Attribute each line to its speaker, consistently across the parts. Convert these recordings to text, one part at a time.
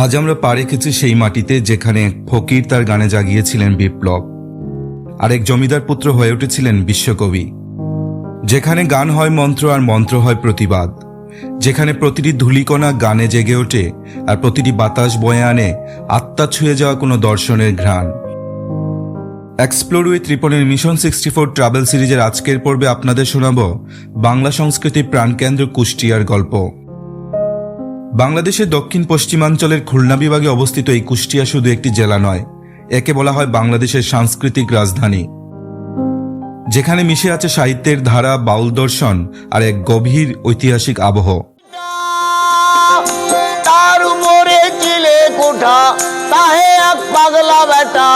Speaker 1: আজ আমরা পা রেখেছি সেই মাটিতে যেখানে এক ফকির তার গানে জাগিয়েছিলেন বিপ্লব, আর এক জমিদার পুত্র হয়ে উঠেছিলেন বিশ্বকবি। যেখানে গান হয় মন্ত্র আর মন্ত্র হয় প্রতিবাদ, যেখানে প্রতিটি ধূলিকণা গানে জেগে ওঠে আর প্রতিটি বাতাস বয়ে আনে আত্মা ছুঁয়ে যাওয়া কোনো দর্শনের ঘ্রাণ। এক্সপ্লোর উইথ রিপনের মিশন 64 ট্রাভেল সিরিজের আজকের পর্বে আপনাদের শোনাব বাংলা সংস্কৃতির প্রাণকেন্দ্র কুষ্টিয়ার গল্প। বাংলাদেশের দক্ষিণ পশ্চিমাঞ্চলের খুলনা বিভাগে অবস্থিত এই কুষ্টিয়া শুধু একটি জেলা নয়, একে বলা হয় বাংলাদেশের সাংস্কৃতিক রাজধানী, যেখানে মিশে আছে সাহিত্যের ধারা, বাউল দর্শন আর এক গভীর ঐতিহাসিক আবহ।
Speaker 2: তার উপরে চিলে কোঠা, তাহে এক পাগলা বেটা,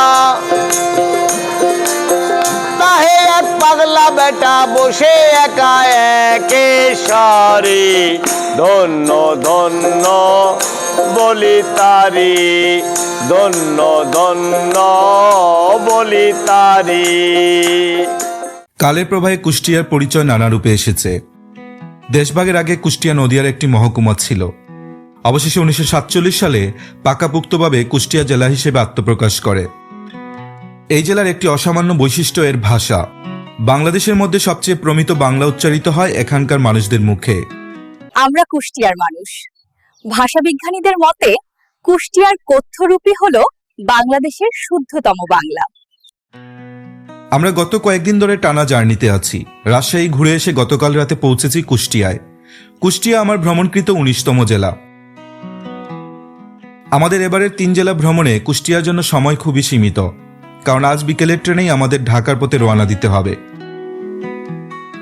Speaker 2: তাহে এক পাগলা বেটা বসে একা একে সারি, ধন্য ধন্য বলি তারি, ধন্য ধন্য বলি তারি।
Speaker 1: কালের প্রবাহে কুষ্টিয়ার পরিচয় নানা রূপে এসেছে। দেশভাগের আগে কুষ্টিয়া নদিয়ার একটি মহকুমা ছিল। অবশেষে 1947 সালে পাকাপোক্তভাবে কুষ্টিয়া জেলা হিসেবে আত্মপ্রকাশ করে। এই জেলার একটি অসামান্য বৈশিষ্ট্য এর ভাষা। বাংলাদেশের মধ্যে সবচেয়ে প্রমিত বাংলা উচ্চারিত হয় এখানকার মানুষদের মুখে।
Speaker 3: আমরা কুষ্টিয়ার মানুষ। ভাষাবিজ্ঞানীদের মতে কুষ্টিয়ার কথ্যরূপই হলো বাংলাদেশের শুদ্ধতম বাংলা।
Speaker 1: আমরা গত কয়েকদিন ধরে টানা জার্নিতে আছি। রাজশাহী ঘুরে এসে গতকাল রাতে পৌঁছেছি কুষ্টিয়ায়। কুষ্টিয়া আমার ভ্রমণকৃত 19তম জেলা। আমাদের এবারের 3 জেলা ভ্রমণে কুষ্টিয়ার জন্য সময় খুবই সীমিত, কারণ আজ বিকেলের ট্রেনেই আমাদের ঢাকার পথে রওনা দিতে হবে।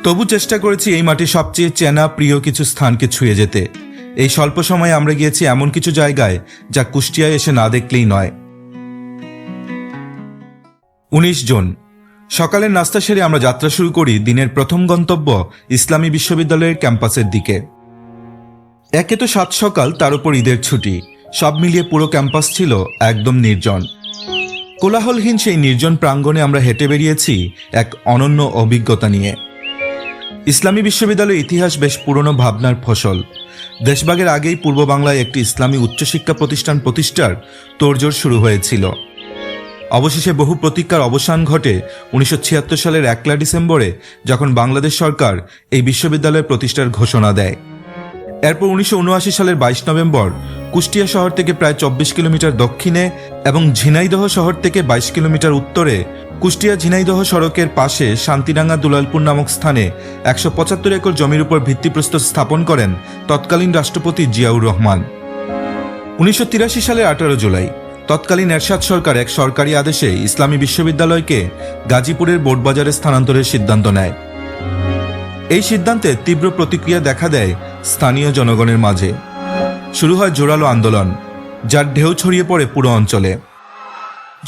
Speaker 1: তবু চেষ্টা করেছি এই মাটির সবচেয়ে চেনা প্রিয় কিছু স্থানকে ছুঁয়ে যেতে। এই স্বল্প সময়ে আমরা গিয়েছি এমন কিছু জায়গায় যা কুষ্টিয়ায় এসে না দেখলেই নয়। 19 জুন সকালের নাস্তা সেরে আমরা যাত্রা শুরু করি দিনের প্রথম গন্তব্য ইসলামী বিশ্ববিদ্যালয়ের ক্যাম্পাসের দিকে। একে তো 7 সকাল, তার উপর ঈদের ছুটি, সব মিলিয়ে পুরো ক্যাম্পাস ছিল একদম নির্জন। কোলাহলহীন সেই নির্জন প্রাঙ্গণে আমরা হেঁটে বেরিয়েছি এক অনন্য অভিজ্ঞতা নিয়ে। ইসলামী বিশ্ববিদ্যালয়ের ইতিহাস বেশ পুরনো ভাবনার ফসল। দেশভাগের আগেই পূর্ব বাংলায় একটি ইসলামী উচ্চশিক্ষা প্রতিষ্ঠান প্রতিষ্ঠার তোড়জোড় শুরু হয়েছিল। অবশেষে বহু প্রতীক্ষার অবসান ঘটে 1976 সালের 1 ডিসেম্বরে, যখন বাংলাদেশ সরকার এই বিশ্ববিদ্যালয় প্রতিষ্ঠার ঘোষণা দেয়। এরপর 1979 সালের 22 নভেম্বর কুষ্টিয়া শহর থেকে প্রায় 24 কিলোমিটার দক্ষিণে এবং ঝিনাইদহ শহর থেকে 22 কিলোমিটার উত্তরে কুষ্টিয়া ঝিনাইদহ সড়কের পাশে শান্তিডাঙ্গা দুলালপুর নামক স্থানে 175 একর জমির উপর ভিত্তিপ্রস্তর স্থাপন করেন তৎকালীন রাষ্ট্রপতি জিয়াউর রহমান। 1983 সালের 18 জুলাই তৎকালীন এরশাদ সরকার এক সরকারি আদেশে ইসলামী বিশ্ববিদ্যালয়কে গাজীপুরের বোর্ডবাজারে স্থানান্তরের সিদ্ধান্ত নেয়। এই সিদ্ধান্তে তীব্র প্রতিক্রিয়া দেখা দেয় স্থানীয় জনগণের মাঝে। শুরু হয় জোরালো আন্দোলন, যার ঢেউ ছড়িয়ে পড়ে পুরো অঞ্চলে।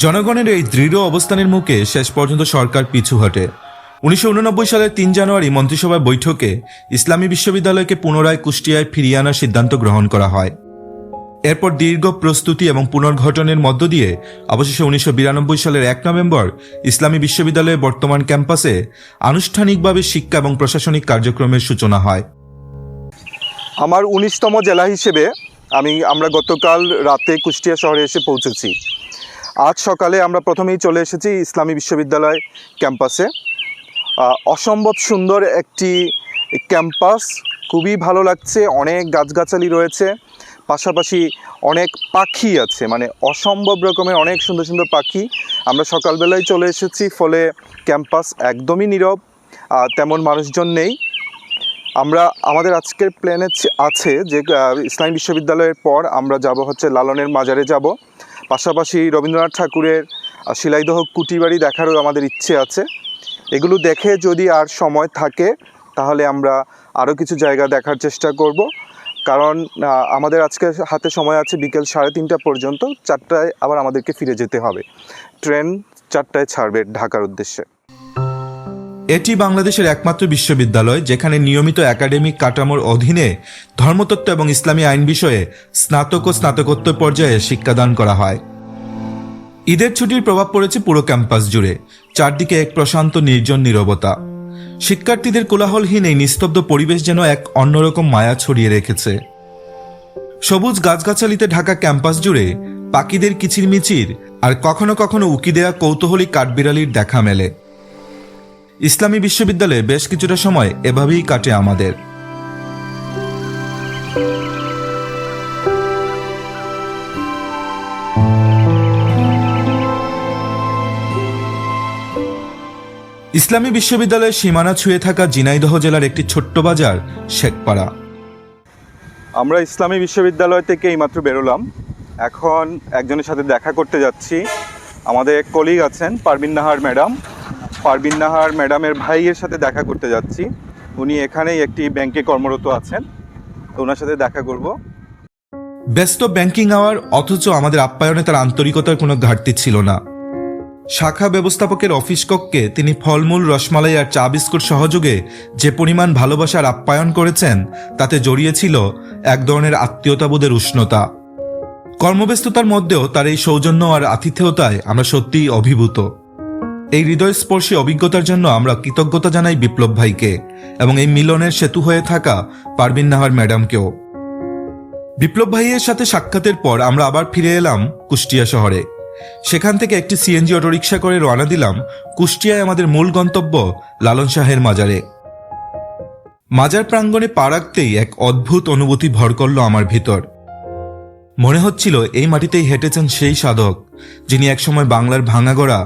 Speaker 1: জনগণের এই দৃঢ় অবস্থানের মুখে শেষ পর্যন্ত সরকার পিছু হটে। 1989 সালের 3 জানুয়ারি মন্ত্রিসভা বৈঠকে ইসলামী বিশ্ববিদ্যালয়কে পুনরায় কুষ্টিয়ায় ফিরিয়ে আনার সিদ্ধান্ত গ্রহণ করা হয়। এরপর দীর্ঘ প্রস্তুতি এবং পুনর্গঠনের মধ্য দিয়ে অবশেষে 1992 সালের 1 নভেম্বর ইসলামী বিশ্ববিদ্যালয়ের বর্তমান ক্যাম্পাসে আনুষ্ঠানিকভাবে শিক্ষা এবং প্রশাসনিক কার্যক্রমের সূচনা হয়।
Speaker 4: আমার 19তম জেলা হিসেবে আমরা গতকাল রাতে কুষ্টিয়া শহরে এসে পৌঁছেছি। আজ সকালে আমরা প্রথমেই চলে এসেছি ইসলামী বিশ্ববিদ্যালয় ক্যাম্পাসে। অসম্ভব সুন্দর একটি ক্যাম্পাস, খুবই ভালো লাগছে। অনেক গাছগাছালি রয়েছে, পাশাপাশি অনেক পাখি আছে, মানে অসম্ভব রকমের অনেক সুন্দর সুন্দর পাখি। আমরা সকালবেলায় চলে এসেছি, ফলে ক্যাম্পাস একদমই নীরব, তেমন মানুষজন নেই। আমাদের আজকের প্ল্যানে আছে যে ইসলামী বিশ্ববিদ্যালয়ের পর আমরা যাব হচ্ছে লালনের মাজারে যাব, পাশাপাশি রবীন্দ্রনাথ ঠাকুরের শিলাইদহ কুটিবাড়ি দেখারও আমাদের ইচ্ছে আছে। এগুলো দেখে যদি আর সময় থাকে তাহলে আমরা আরও কিছু জায়গা দেখার চেষ্টা করব, কারণ আমাদের আজকে হাতে সময় আছে বিকেল 3:30 পর্যন্ত। 4টায় আবার আমাদেরকে ফিরে যেতে হবে। ট্রেন 4টায় ছাড়বে ঢাকার উদ্দেশ্যে।
Speaker 1: এটি বাংলাদেশের একমাত্র বিশ্ববিদ্যালয় যেখানে নিয়মিত একাডেমিক কাঠামোর অধীনে ধর্মতত্ত্ব এবং ইসলামী আইন বিষয়ে স্নাতক ও স্নাতকোত্তর পর্যায়ে শিক্ষাদান করা হয়। ঈদের ছুটির প্রভাব পড়েছে পুরো ক্যাম্পাস জুড়ে। চারদিকে এক প্রশান্ত নির্জন নীরবতা। শিক্ষার্থীদের কোলাহলহীন এই নিস্তব্ধ পরিবেশ যেন এক অন্যরকম মায়া ছড়িয়ে রেখেছে। সবুজ গাছগাছালিতে ঢাকা ক্যাম্পাস জুড়ে পাখিদের কিচিরমিচির আর কখনো কখনো উকি দেয়া কৌতূহলী কাঠবিড়ালির দেখা মেলে। ইসলামী বিশ্ববিদ্যালয়ে বেশ কিছুটা সময় এভাবেই কাটে আমাদের। ইসলামী বিশ্ববিদ্যালয়ের সীমানা ছুঁয়ে থাকা ঝিনাইদহ জেলার একটি ছোট্ট বাজার শেখপাড়া।
Speaker 4: আমরা ইসলামী বিশ্ববিদ্যালয় থেকে এইমাত্র বেরোলাম। এখন একজনের সাথে দেখা করতে যাচ্ছি। আমাদের এক কলিগ আছেন পারভিন নাহার ম্যাডাম। পারভিন নাহার ম্যাডামের ভাইয়ের সাথে দেখা করতে যাচ্ছি। উনি এখানেই একটি ব্যাংকে কর্মরত আছেন, তো ওনার সাথে দেখা করব।
Speaker 1: ব্যস্ত ব্যাংকিং আওয়ার, অথচ আমাদের আপ্যায়নে তার আন্তরিকতার কোনো ঘাটতি ছিল না। শাখা ব্যবস্থাপকের অফিস কক্ষে তিনি ফলমূল, রসমালাই আর চা বিস্কুট সহযোগে যে পরিমাণ ভালোবাসার আপ্যায়ন করেছেন তাতে জড়িয়েছিল এক ধরনের আত্মীয়তাবোধের উষ্ণতা। কর্মব্যস্ততার মধ্যেও তার এই সৌজন্য আর আতিথেয়তায় আমরা সত্যিই অভিভূত। এই হৃদয়স্পর্শী অভিজ্ঞতার জন্য আমরা কৃতজ্ঞতা জানাই বিপ্লব ভাইকে এবং এই মিলনের সেতু হয়ে থাকা পারভিন নাহার ম্যাডামকেও। বিপ্লব ভাইয়ের সাথে সাক্ষাতের পর আমরা আবার ফিরে এলাম কুষ্টিয়া শহরে। সেখান থেকে একটি সিএনজি অটোরিকশা করে রওনা দিলাম কুষ্টিয়ায় আমাদের মূল গন্তব্য লালন শাহের মাজারে। মাজার প্রাঙ্গণে পা রাখতেই এক অদ্ভুত অনুভূতি ভর করল আমার ভিতর। মনে হচ্ছিল এই মাটিতেই হেঁটেছেন সেই সাধক যিনি একসময় বাংলার ভাঙাগড়া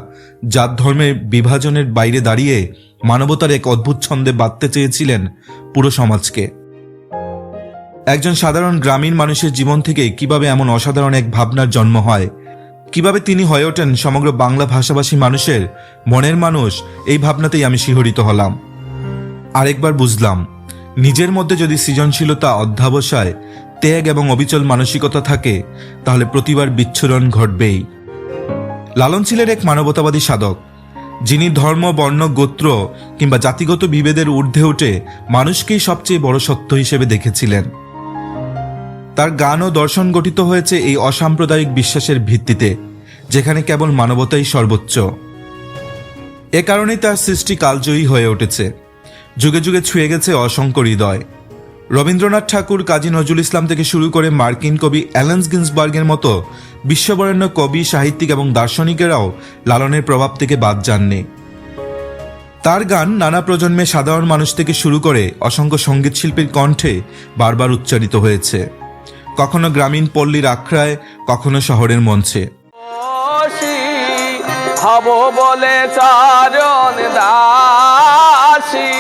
Speaker 1: জাত ধর্মের বিভাজনের বাইরে দাঁড়িয়ে মানবতার এক অদ্ভুত ছন্দে বাঁধতে চেয়েছিলেন পুরো সমাজকে। একজন সাধারণ গ্রামীণ মানুষের জীবন থেকে কিভাবে এমন অসাধারণ এক ভাবনার জন্ম হয়, কিভাবে তিনি হয়ে ওঠেন সমগ্র বাংলা ভাষাভাষী মানুষের মনের মানুষ, এই ভাবনাতেই আমি শিহরিত হলাম। আরেকবার বুঝলাম, নিজের মধ্যে যদি সৃজনশীলতা, অধ্যবসায়, ত্যাগ এবং অবিচল মানসিকতা থাকে তাহলে প্রতিবার বিচ্ছুরণ ঘটবেই। লালন ছিলেন এক মানবতাবাদী সাধক, যিনি ধর্ম, বর্ণ, গোত্র কিংবা জাতিগত বিভেদের ঊর্ধ্বে উঠে মানুষকেই সবচেয়ে বড় সত্য হিসেবে দেখেছিলেন। তার গান ও দর্শন গঠিত হয়েছে এই অসাম্প্রদায়িক বিশ্বাসের ভিত্তিতে, যেখানে কেবল মানবতাই সর্বোচ্চ। এ কারণেই তার সৃষ্টি কালজয়ী হয়ে উঠেছে, যুগে যুগে ছুঁয়ে গেছে অসংখ্য হৃদয়। রবীন্দ্রনাথ ঠাকুর, কাজী নজরুল ইসলাম থেকে শুরু করে মার্কিন কবি অ্যালেন গিন্সবার্গের মতো বিশ্ববরেণ্য কবি, সাহিত্যিক এবং দার্শনিকেরাও লালনের প্রভাব থেকে বাদ যাননি। তার গান নানা প্রজন্মে সাধারণ মানুষ থেকে শুরু করে অসংখ্য সঙ্গীত শিল্পীর কণ্ঠে বারবার উচ্চারিত হয়েছে, কখনো গ্রামীণ পল্লীর আখড়ায়, কখনো শহরের মঞ্চে।
Speaker 2: হব বলে চারণ দাসী,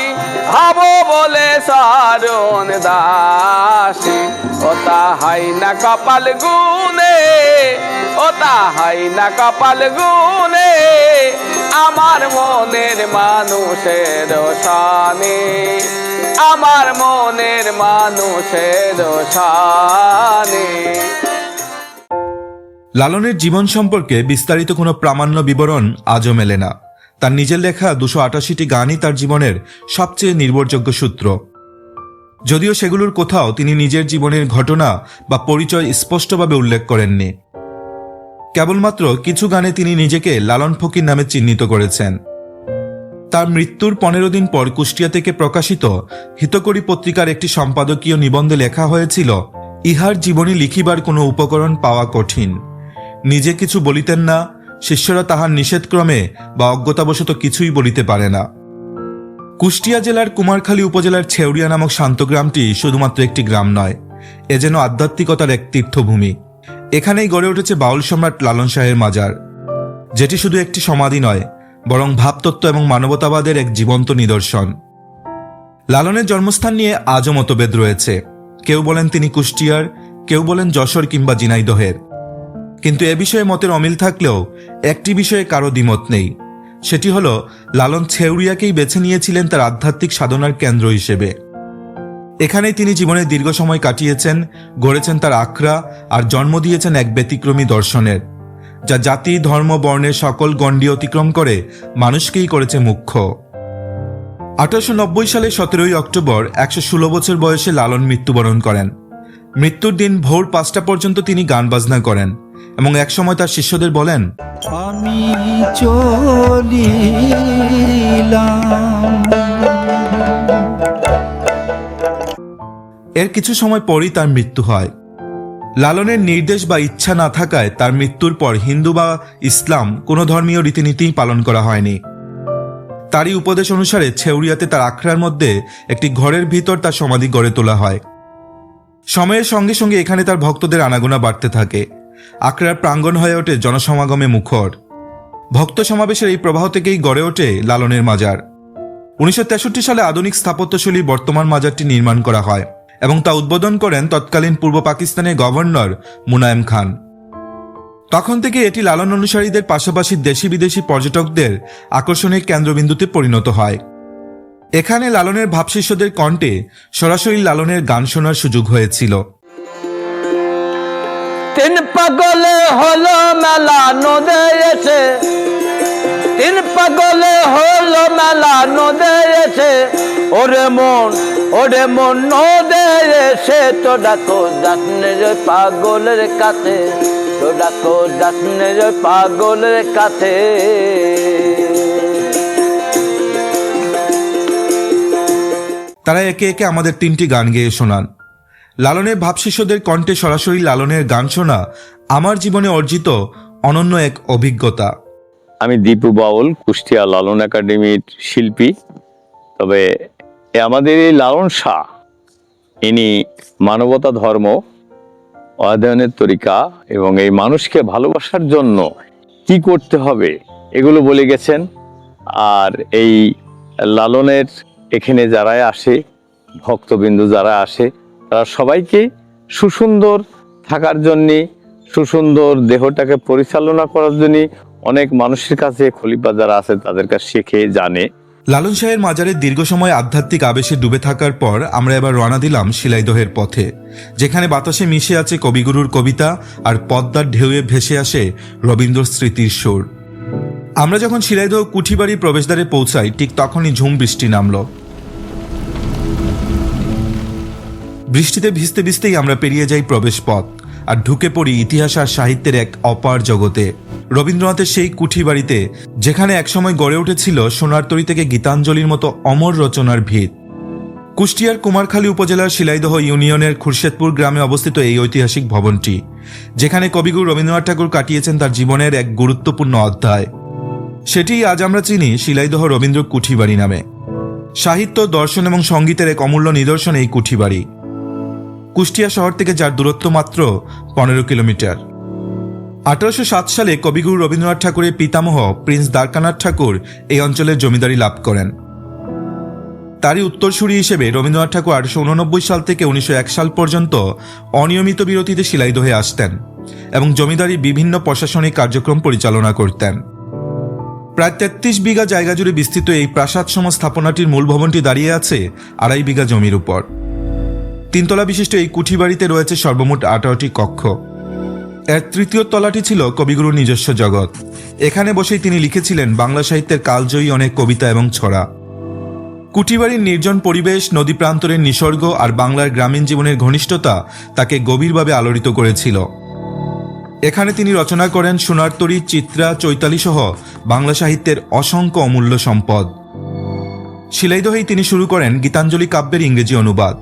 Speaker 2: হব বলে চারণ দাসী, ও তাহাই না কপাল গুনে, ও তাহাই না কপাল গুনে, আমার মনের মানুষের শানে, আমার মনের মানুষের শানে।
Speaker 1: লালনের জীবন সম্পর্কে বিস্তারিত কোনো প্রামাণ্য বিবরণ আজও মেলে না। তার নিজের লেখা 288টি গানই তার জীবনের সবচেয়ে নির্ভরযোগ্য সূত্র, যদিও সেগুলোর কোথাও তিনি নিজের জীবনের ঘটনা বা পরিচয় স্পষ্টভাবে উল্লেখ করেননি। কেবলমাত্র কিছু গানে তিনি নিজেকে লালন ফকির নামে চিহ্নিত করেছেন। তার মৃত্যুর 15 দিন পর কুষ্টিয়া থেকে প্রকাশিত হিতকরী পত্রিকার একটি সম্পাদকীয় নিবন্ধে লেখা হয়েছিল, ইহার জীবনী লিখিবার কোনো উপকরণ পাওয়া কঠিন। নিজে কিছু বলিতেন না, শিষ্যরা তাহার নিষেধক্রমে বা অজ্ঞতাবশত কিছুই বলিতে পারে না। কুষ্টিয়া জেলার কুমারখালী উপজেলার ছেউরিয়া নামক শান্ত গ্রামটি শুধুমাত্র একটি গ্রাম নয়, এ যেন আধ্যাত্মিকতার এক তীর্থভূমি। এখানেই গড়ে উঠেছে বাউল সম্রাট লালন শাহের মাজার, যেটি শুধু একটি সমাধি নয়, বরং ভাবতত্ত্ব এবং মানবতাবাদের এক জীবন্ত নিদর্শন। লালনের জন্মস্থান নিয়ে আজও মতভেদ রয়েছে। কেউ বলেন তিনি কুষ্টিয়ার, কেউ বলেন যশোর কিংবা ঝিনাইদহের। কিন্তু এ বিষয়ে মতের অমিল থাকলেও একটি বিষয়ে কারো দ্বিমত নেই, সেটি হলো লালন ছেউরিয়াকেই বেছে নিয়েছিলেন তার আধ্যাত্মিক সাধনার কেন্দ্র হিসেবে। এখানেই তিনি জীবনের দীর্ঘ সময় কাটিয়েছেন, গড়েছেন তার আখড়া আর জন্ম দিয়েছেন এক ব্যতিক্রমী দর্শনের, যা জাতি, ধর্ম, বর্ণের সকল গণ্ডি অতিক্রম করে মানুষকেই করেছে মুখ্য। 1890 সালে 17 অক্টোবর 116 বছর বয়সে লালন মৃত্যুবরণ করেন। মৃত্যুর দিন ভোর 5টা পর্যন্ত তিনি গান বাজনা করেন এবং একসময় তার শিষ্যদের বলেন,
Speaker 5: আমি চলিলাম।
Speaker 1: এর কিছু সময় পরই তার মৃত্যু হয়। লালনের নির্দেশ বা ইচ্ছা না থাকায় তার মৃত্যুর পর হিন্দু বা ইসলাম কোনো ধর্মীয় রীতিনীতিই পালন করা হয়নি। তারই উপদেশ অনুসারে ছেউরিয়াতে তার আখড়ার মধ্যে একটি ঘরের ভিতর তার সমাধি গড়ে তোলা হয়। সময়ের সঙ্গে সঙ্গে এখানে তার ভক্তদের আনাগোনা বাড়তে থাকে। আখড়ার প্রাঙ্গণ হয়ে ওঠে জনসমাগমে মুখর। ভক্ত সমাবেশের এই প্রবাহ থেকেই গড়ে ওঠে লালনের মাজার। 1963 সালে আধুনিক স্থাপত্যশৈলীর বর্তমান মাজারটি নির্মাণ করা হয় এবং তা উদ্বোধন করেন তৎকালীন পূর্ব পাকিস্তানের গভর্নর মুনায়েম খান। তখন থেকে এটি লালন অনুসারীদের পাশাপাশি দেশি বিদেশি পর্যটকদের আকর্ষণের কেন্দ্রবিন্দুতে পরিণত হয়। এখানে লালনের ভাবশিষ্যদের কণ্ঠে সরাসরি লালনের গান শোনার সুযোগ হয়েছিল।
Speaker 2: তিন পাগলে হলো মেলা নদে এসে, তিন পাগলে হলো মেলা নদে এসে, ওরে মন নদে এসে তো ডাকো ডাকনের পাগলের কাছে, তো ডাকো ডাকনের পাগলের কাছে।
Speaker 1: তারা একে একে আমাদের 3টি গান গেয়ে শোনান। লালনের ভাবশিষ্যদের কণ্ঠে সরাসরি লালনের গান শোনা আমার জীবনে অর্জিত অনন্য এক অভিজ্ঞতা।
Speaker 6: আমি দীপু বাউল, কুষ্টিয়া লালন একাডেমির শিল্পী। তবে আমাদের এই লালন শাহ, ইনি মানবতা ধর্ম অধ্যয়নের তরিকা এবং এই মানুষকে ভালোবাসার জন্য কি করতে হবে এগুলো বলে গেছেন। আর এই লালনের এখানে যারা আসে, ভক্তবিন্দু যারা আসে, তারা সবাইকে সুসুন্দর থাকার জন্যে, সুসুন্দর দেহটাকে পরিচালনা করার জন্য অনেক মানুষের কাছে, খলিফা যারা আছে তাদের কাছে শেখে, জানে।
Speaker 1: লালন শাহের মাজারে দীর্ঘ সময় আধ্যাত্মিক আবেশে ডুবে থাকার পর আমরা এবার রওনা দিলাম শিলাইদহের পথে, যেখানে বাতাসে মিশে আছে কবিগুরুর কবিতা আর পদ্মার ঢেউয়ে ভেসে আসে রবীন্দ্র স্মৃতির সুর। আমরা যখন শিলাইদহ কুঠিবাড়ির প্রবেশদ্বারে পৌঁছাই, ঠিক তখনই ঝুম বৃষ্টি নামল। বৃষ্টিতে ভিজতে ভিজতেই আমরা পেরিয়ে যাই প্রবেশ পথ আর ঢুকে পড়ি ইতিহাস আর সাহিত্যের এক অপার জগতে। রবীন্দ্রনাথের সেই কুঠিবাড়িতে, যেখানে একসময় গড়ে উঠেছিল সোনারতরী থেকে গীতাঞ্জলির মতো অমর রচনার ভিত। কুষ্টিয়ার কুমারখালী উপজেলার শিলাইদহ ইউনিয়নের খুরশেদপুর গ্রামে অবস্থিত এই ঐতিহাসিক ভবনটি, যেখানে কবিগুরু রবীন্দ্রনাথ ঠাকুর কাটিয়েছেন তার জীবনের এক গুরুত্বপূর্ণ অধ্যায়। সেটি আজ আমরা চিনি শিলাইদহ রবীন্দ্র কুঠিবাড়ি নামে। সাহিত্য, দর্শন এবং সঙ্গীতের এক অমূল্য নিদর্শন এই কুঠিবাড়ি। কুষ্টিয়া শহর থেকে যার দূরত্ব মাত্র 15 কিলোমিটার। 1807 সালে কবিগুরু রবীন্দ্রনাথ ঠাকুরের পিতামহ প্রিন্স দ্বারকানাথ ঠাকুর এই অঞ্চলের জমিদারি লাভ করেন। তারই উত্তরসূরি হিসেবে রবীন্দ্রনাথ ঠাকুর 1889 সাল থেকে 1901 সাল পর্যন্ত অনিয়মিত বিরতিতে শিলাইদহে আসতেন এবং জমিদারির বিভিন্ন প্রশাসনিক কার্যক্রম পরিচালনা করতেন। প্রায় 33 বিঘা জায়গা জুড়ে বিস্তৃত এই প্রাসাদ সম স্থাপনাটির মূল ভবনটি দাঁড়িয়ে আছে 2.5 বিঘা জমির উপর। 3 তলা বিশিষ্ট এই কুঠিবাড়িতে রয়েছে সর্বমোট 18টি কক্ষ। এর 3য় তলাটি ছিল কবিগুরুর নিজস্ব জগৎ। এখানে বসেই তিনি লিখেছিলেন বাংলা সাহিত্যের কালজয়ী অনেক কবিতা এবং ছড়া। কুঠিবাড়ির নির্জন পরিবেশ, নদী প্রান্তরের নিসর্গ আর বাংলার গ্রামীণ জীবনের ঘনিষ্ঠতা তাকে গভীরভাবে আলোড়িত করেছিল। এখানে তিনি রচনা করেন সোনারতরী, চিত্রা, চৈতালি সহ বাংলা সাহিত্যের অসংখ্য অমূল্য সম্পদ। শিলাইদহেই তিনি শুরু করেন গীতাঞ্জলি কাব্যের ইংরেজি অনুবাদ,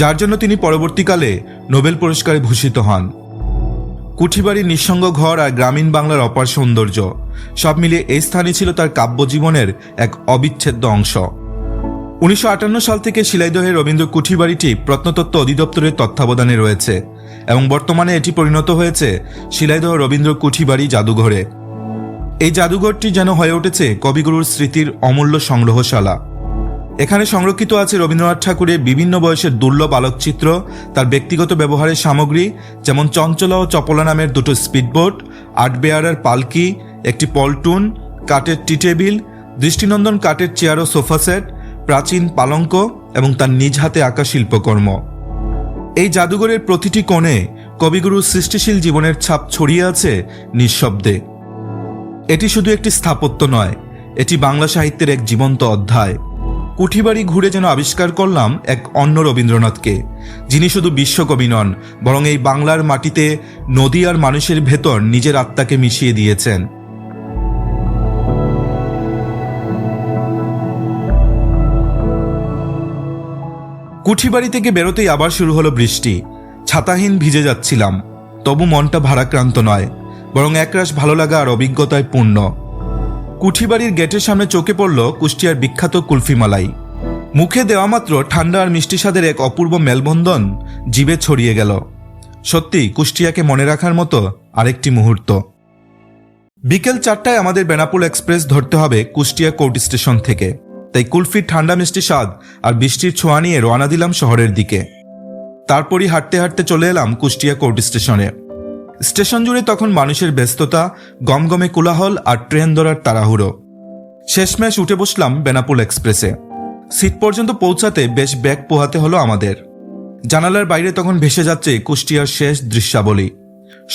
Speaker 1: যার জন্য তিনি পরবর্তীকালে নোবেল পুরস্কারে ভূষিত হন। কুঠিবাড়ির নিঃসঙ্গ ঘর আর গ্রামীণ বাংলার অপার সৌন্দর্য সব মিলিয়ে এই স্থানই ছিল তার কাব্যজীবনের এক অবিচ্ছেদ্য অংশ। 1958 সাল থেকে শিলাইদহের রবীন্দ্র কুঠিবাড়িটি প্রত্নতত্ত্ব অধিদপ্তরের তত্ত্বাবধানে রয়েছে এবং বর্তমানে এটি পরিণত হয়েছে শিলাইদহ রবীন্দ্র কুঠিবাড়ি জাদুঘরে। এই জাদুঘরটি যেন হয়ে উঠেছে কবিগুরুর স্মৃতির অমূল্য সংগ্রহশালা। এখানে সংরক্ষিত আছে রবীন্দ্রনাথ ঠাকুরের বিভিন্ন বয়সের দুর্লভ আলোকচিত্র, তার ব্যক্তিগত ব্যবহারের সামগ্রী যেমন চঞ্চলা ও চপলা নামের 2টো স্পিডবোট, 8 বেয়ারার পালকি, একটি পলটুন, কাঠের টি টেবিল, দৃষ্টিনন্দন কাঠের চেয়ার ও সোফা সেট, প্রাচীন পালঙ্ক এবং তার নিজ হাতে আঁকা শিল্পকর্ম। এই জাদুঘরের প্রতিটি কোণে কবিগুরুর সৃষ্টিশীল জীবনের ছাপ ছড়িয়ে আছে নিঃশব্দে। এটি শুধু একটি স্থাপত্য নয়, এটি বাংলা সাহিত্যের এক জীবন্ত অধ্যায়। কুঠিবাড়ি ঘুরে যেন আবিষ্কার করলাম এক অন্য রবীন্দ্রনাথকে, যিনি শুধু বিশ্বকবি নন, বরং এই বাংলার মাটিতে নদী আর মানুষের ভেতর নিজের আত্মাকে মিশিয়ে দিয়েছেন। কুঠিবাড়ি থেকে বেরোতেই আবার শুরু হলো বৃষ্টি। ছাতাহীন ভিজে যাচ্ছিলাম। তবু মনটা ভারাক্রান্ত নয়, বরং একরাশ ভালো লাগা আর অভিজ্ঞতায় পূর্ণ। কুঠিবাড়ির গেটের সামনে চোখে পড়ল কুষ্টিয়ার বিখ্যাত কুলফি মালাই। মুখে দেওয়া মাত্র ঠান্ডা আর মিষ্টি স্বাদের এক অপূর্ব মেলবন্ধন জিভে ছড়িয়ে গেল। সত্যি কুষ্টিয়াকে মনে রাখার মতো আরেকটি মুহূর্ত। বিকেল 4টায় আমাদের বেনাপোল এক্সপ্রেস ধরতে হবে কুষ্টিয়া কোর্ট স্টেশন থেকে, তাই কুলফির ঠান্ডা মিষ্টি স্বাদ আর বৃষ্টির ছোঁয়া নিয়ে রওনা দিলাম শহরের দিকে। তারপরই হাঁটতে হাঁটতে চলে এলাম কুষ্টিয়া কোর্ট স্টেশনে। স্টেশন জুড়ে তখন মানুষের ব্যস্ততা, গমগমে কোলাহল আর ট্রেন ধরার তাড়াহুড়ো। শেষমেশ উঠে বসলাম বেনাপোল এক্সপ্রেসে। সিট পর্যন্ত পৌঁছাতে বেশ ব্যাগ পোহাতে হলো আমাদের। জানালার বাইরে তখন ভেসে যাচ্ছে কুষ্টিয়ার শেষ দৃশ্যাবলী।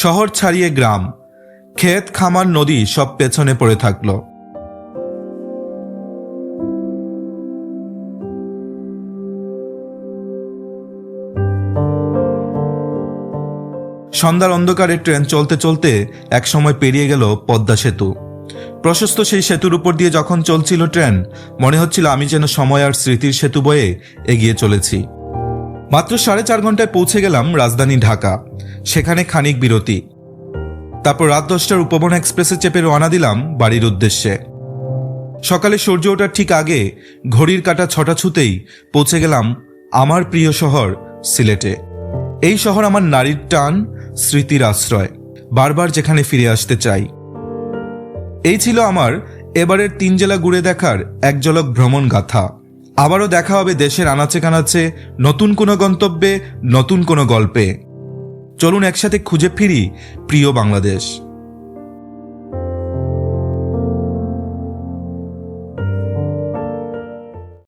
Speaker 1: শহর ছাড়িয়ে গ্রাম, ক্ষেত, খামার, নদী সব পেছনে পড়ে থাকলো। সন্ধ্যার অন্ধকারে ট্রেন চলতে চলতে একসময় পেরিয়ে গেল পদ্মা সেতু। প্রশস্ত সেই সেতুর উপর দিয়ে যখন চলছিল ট্রেন, মনে হচ্ছিল আমি যেন সময় আর স্মৃতির সেতু বয়ে এগিয়ে চলেছি। মাত্র 4.5 ঘন্টায় পৌঁছে গেলাম রাজধানী ঢাকা। সেখানে খানিক বিরতি, তারপর রাত 10টার উপবন এক্সপ্রেসে চেপে রওনা দিলাম বাড়ির উদ্দেশ্যে। সকালে সূর্য ওঠার ঠিক আগে ঘড়ির কাঁটা 6টা ছুতেই পৌঁছে গেলাম আমার প্রিয় শহর সিলেটে। এই শহর আমার নারীর টান, স্মৃতির আশ্রয়, বারবার যেখানে ফিরে আসতে চাই। এই ছিল আমার এবারের 3 জেলা ঘুরে দেখার এক ঝলক ভ্রমণ গাথা। আবারও দেখা হবে দেশের আনাচে কানাচে, নতুন কোনো গন্তব্যে, নতুন কোনো গল্পে। চলুন একসাথে খুঁজে ফিরি প্রিয় বাংলাদেশ।